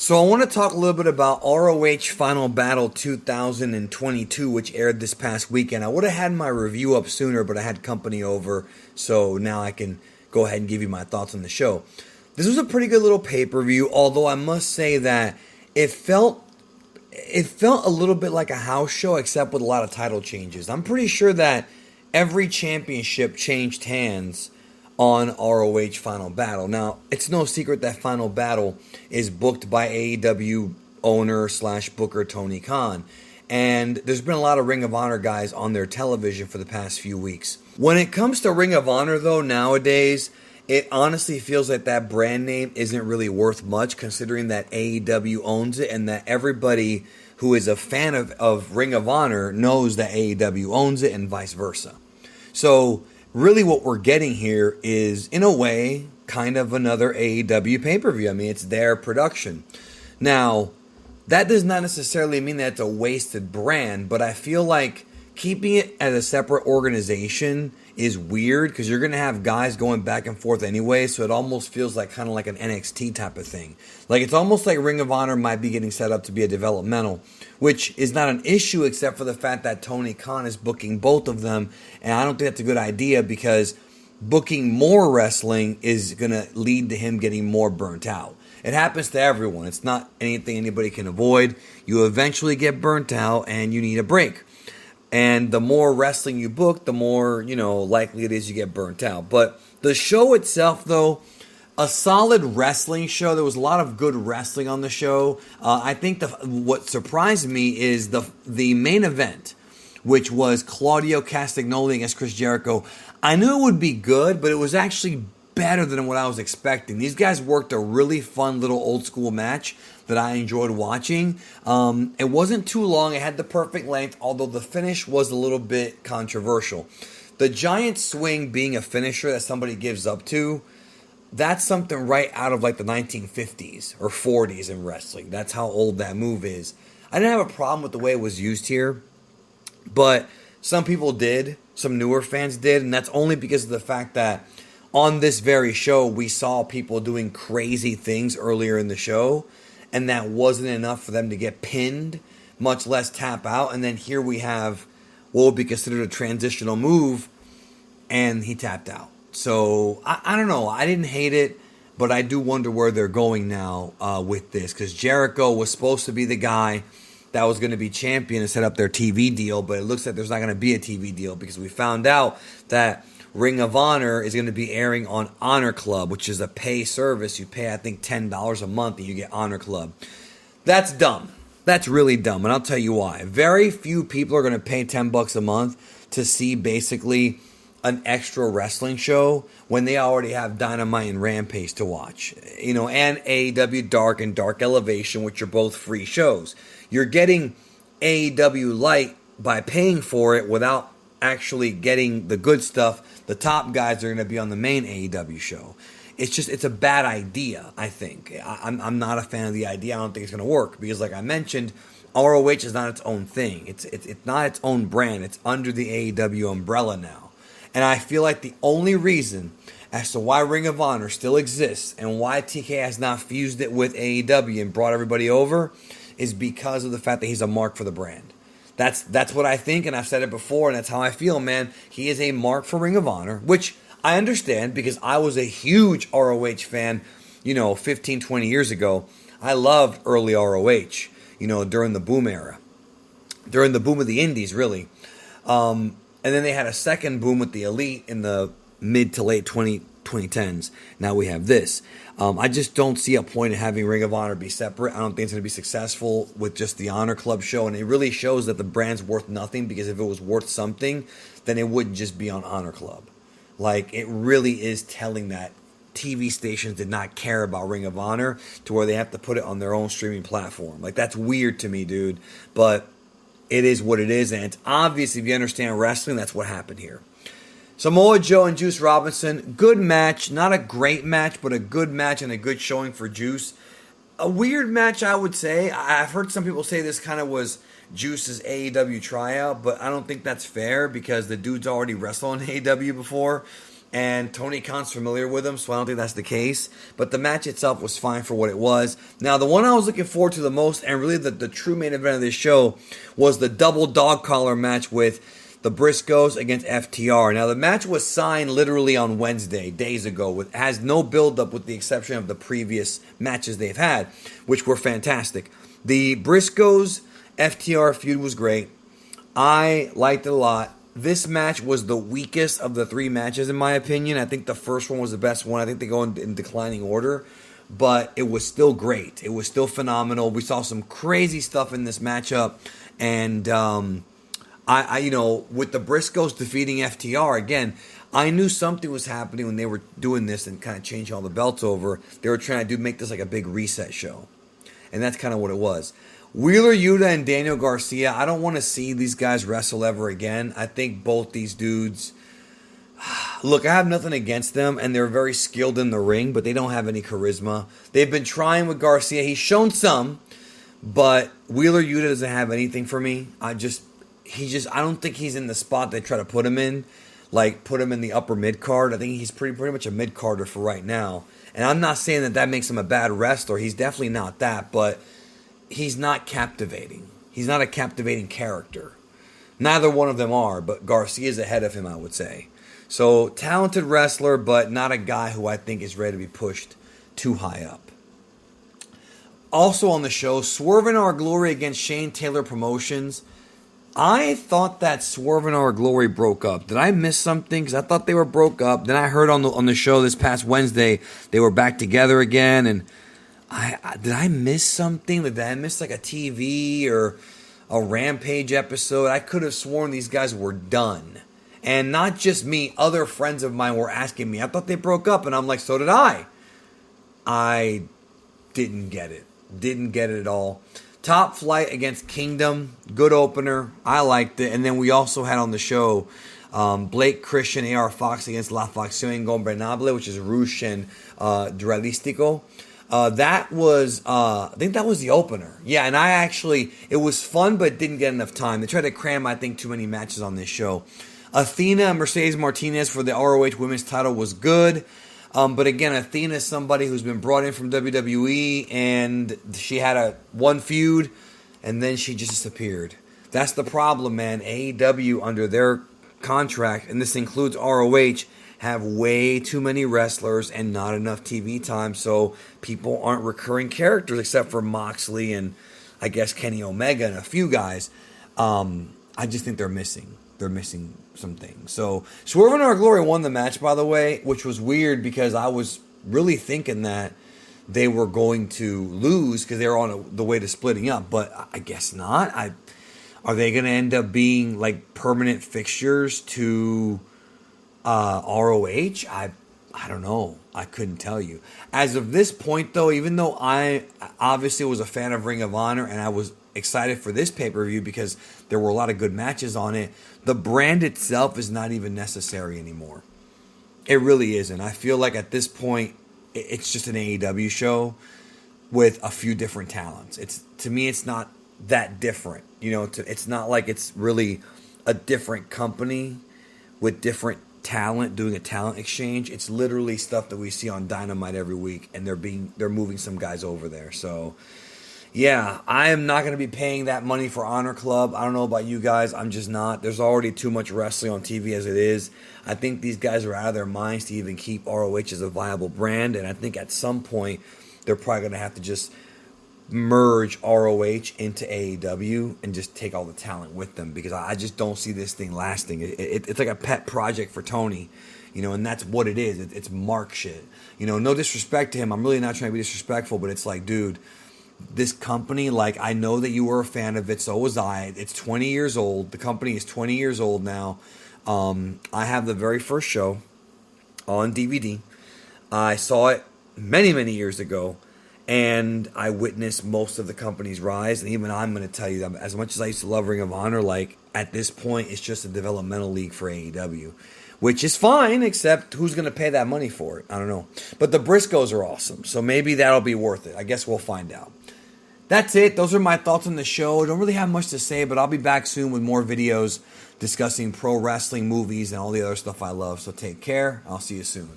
So I want to talk a little bit about ROH Final Battle 2022, which aired this past weekend. I would have had my review up sooner, but I had company over, so now I can go ahead and give you my thoughts on the show. This was a pretty good little pay-per-view, although I must say that it felt a little bit like a house show, except with a lot of title changes. I'm pretty sure that every championship changed hands on ROH Final Battle. Now, it's no secret that Final Battle is booked by AEW owner slash booker Tony Khan. And there's been a lot of Ring of Honor guys on their television for the past few weeks. When it comes to Ring of Honor, though, nowadays, it honestly feels like that brand name isn't really worth much, considering that AEW owns it and that everybody who is a fan of Ring of Honor knows that AEW owns it and vice versa. So really what we're getting here is, in a way, kind of another AEW pay-per-view. I mean, it's their production. Now, that does not necessarily mean that it's a wasted brand, but I feel like keeping it as a separate organization is weird because you're going to have guys going back and forth anyway, so it almost feels like kind of like an NXT type of thing. Like, it's almost like Ring of Honor might be getting set up to be a developmental, which is not an issue except for the fact that Tony Khan is booking both of them, and I don't think that's a good idea because booking more wrestling is going to lead to him getting more burnt out. It happens to everyone. It's not anything anybody can avoid. You eventually get burnt out and you need a break. And the more wrestling you book, the more, likely it is you get burnt out. But the show itself, though, a solid wrestling show. There was a lot of good wrestling on the show. I think what surprised me is the main event, which was Claudio Castagnoli against Chris Jericho. I knew it would be good, but it was actually better than what I was expecting. These guys worked a really fun little old school match that I enjoyed watching. It wasn't too long. It had the perfect length, although the finish was a little bit controversial. The giant swing being a finisher that somebody gives up to, that's something right out of like the 1950s or 40s in wrestling. That's how old that move is. I didn't have a problem with the way it was used here, but some people did. Some newer fans did, and that's only because of the fact that on this very show, we saw people doing crazy things earlier in the show, and that wasn't enough for them to get pinned, much less tap out. And then here we have what would be considered a transitional move, and he tapped out. So, I don't know. I didn't hate it, but I do wonder where they're going now with this, because Jericho was supposed to be the guy that was going to be champion and set up their TV deal, but it looks like there's not going to be a TV deal because we found out that Ring of Honor is going to be airing on Honor Club, which is a pay service. You pay, I think, $10 a month and you get Honor Club. That's dumb. That's really dumb, and I'll tell you why. Very few people are going to pay $10 a month to see basically an extra wrestling show when they already have Dynamite and Rampage to watch. And AEW Dark and Dark Elevation, which are both free shows. You're getting AEW Light by paying for it without actually getting the good stuff. The top guys are going to be on the main AEW show. It's a bad idea, I think. I'm not a fan of the idea. I don't think it's going to work because, like I mentioned, ROH is not its own thing. It's not its own brand. It's under the AEW umbrella now. And I feel like the only reason as to why Ring of Honor still exists and why TK has not fused it with AEW and brought everybody over is because of the fact that he's a mark for the brand. That's what I think, and I've said it before, and that's how I feel, man. He is a mark for Ring of Honor, which I understand because I was a huge ROH fan, 15, 20 years ago. I loved early ROH, during the boom era. During the boom of the indies, really. And then they had a second boom with the Elite in the mid to late 2010s. Now we have this. I just don't see a point in having Ring of Honor be separate. I don't think it's going to be successful with just the Honor Club show. And it really shows that the brand's worth nothing because if it was worth something, then it wouldn't just be on Honor Club. Like, it really is telling that TV stations did not care about Ring of Honor to where they have to put it on their own streaming platform. Like, that's weird to me, dude. But it is what it is. And it's obvious if you understand wrestling, that's what happened here. Samoa Joe and Juice Robinson, good match. Not a great match, but a good match and a good showing for Juice. A weird match, I would say. I've heard some people say this kind of was Juice's AEW tryout, but I don't think that's fair because the dude's already wrestled on AEW before. And Tony Khan's familiar with him, so I don't think that's the case. But the match itself was fine for what it was. Now, the one I was looking forward to the most, and really the true main event of this show, was the double dog collar match with the Briscoes against FTR. Now, the match was signed literally on Wednesday, days ago. It has no build-up with the exception of the previous matches they've had, which were fantastic. The Briscoes FTR feud was great. I liked it a lot. This match was the weakest of the three matches, in my opinion. I think the first one was the best one. I think they go in declining order. But it was still great. It was still phenomenal. We saw some crazy stuff in this matchup. And, with the Briscoes defeating FTR, again, I knew something was happening when they were doing this and kind of changing all the belts over. They were trying to make this like a big reset show. And that's kind of what it was. Wheeler Yuta and Daniel Garcia, I don't want to see these guys wrestle ever again. I think both these dudes, look, I have nothing against them, and they're very skilled in the ring, but they don't have any charisma. They've been trying with Garcia. He's shown some, but Wheeler Yuta doesn't have anything for me. I don't think he's in the spot they try to put him in, like put him in the upper mid-card. I think he's pretty much a mid-carder for right now. And I'm not saying that makes him a bad wrestler. He's definitely not that, but he's not captivating. He's not a captivating character. Neither one of them are, but Garcia's ahead of him, I would say. So, talented wrestler, but not a guy who I think is ready to be pushed too high up. Also on the show, Swerve in Our Glory against Shane Taylor Promotions. I thought that Swerve in Our Glory broke up. Did I miss something? Because I thought they were broke up. Then I heard on the show this past Wednesday they were back together again, and did I miss something? Did I miss like a TV or a Rampage episode? I could have sworn these guys were done. And not just me, other friends of mine were asking me. I thought they broke up, and I'm like, so did I. I didn't get it. Didn't get it at all. Top Flight against Kingdom. Good opener. I liked it. And then we also had on the show Blake Christian, AR Fox against La Facción Ingobernable, which is Rush and Dualistico. That was, I think that was the opener. Yeah, and it was fun, but didn't get enough time. They tried to cram, I think, too many matches on this show. Athena and Mercedes Martinez for the ROH Women's title was good. But again, Athena is somebody who's been brought in from WWE, and she had one feud, and then she just disappeared. That's the problem, man. AEW, under their contract, and this includes ROH, have way too many wrestlers and not enough TV time, so people aren't recurring characters except for Moxley and I guess Kenny Omega and a few guys. I just think they're missing. They're missing some things. So Swerve in Our Glory won the match, by the way, which was weird because I was really thinking that they were going to lose because they were on the way to splitting up, but I guess not. Are they going to end up being like permanent fixtures to ROH? I don't know. I couldn't tell you. As of this point, though, even though I obviously was a fan of Ring of Honor and I was excited for this pay-per-view because there were a lot of good matches on it, the brand itself is not even necessary anymore. It really isn't. I feel like at this point, it's just an AEW show with a few different talents. To me, it's not that different. It's not like it's really a different company with different talent doing a talent exchange. It's literally stuff that we see on Dynamite every week, and they're moving some guys over there. So yeah, I am not going to be paying that money for Honor Club. I don't know about you guys. I'm just not. There's already too much wrestling on TV as it is. I think these guys are out of their minds to even keep ROH as a viable brand, and I think at some point they're probably going to have to just merge ROH into AEW and just take all the talent with them, because I just don't see this thing lasting. It's like a pet project for Tony, and that's what it is. It's Mark shit. No disrespect to him. I'm really not trying to be disrespectful, but it's like, dude, this company, like, I know that you were a fan of it, so was I. It's 20 years old. The company is 20 years old now. I have the very first show on DVD. I saw it many, many years ago, and I witnessed most of the company's rise. And even I'm going to tell you that as much as I used to love Ring of Honor, like, at this point, it's just a developmental league for AEW, which is fine, except who's going to pay that money for it? I don't know. But the Briscoes are awesome, so maybe that'll be worth it. I guess we'll find out. that's it. Those are my thoughts on the show. I don't really have much to say, but I'll be back soon with more videos discussing pro wrestling, movies, and all the other stuff I love. So take care. I'll see you soon.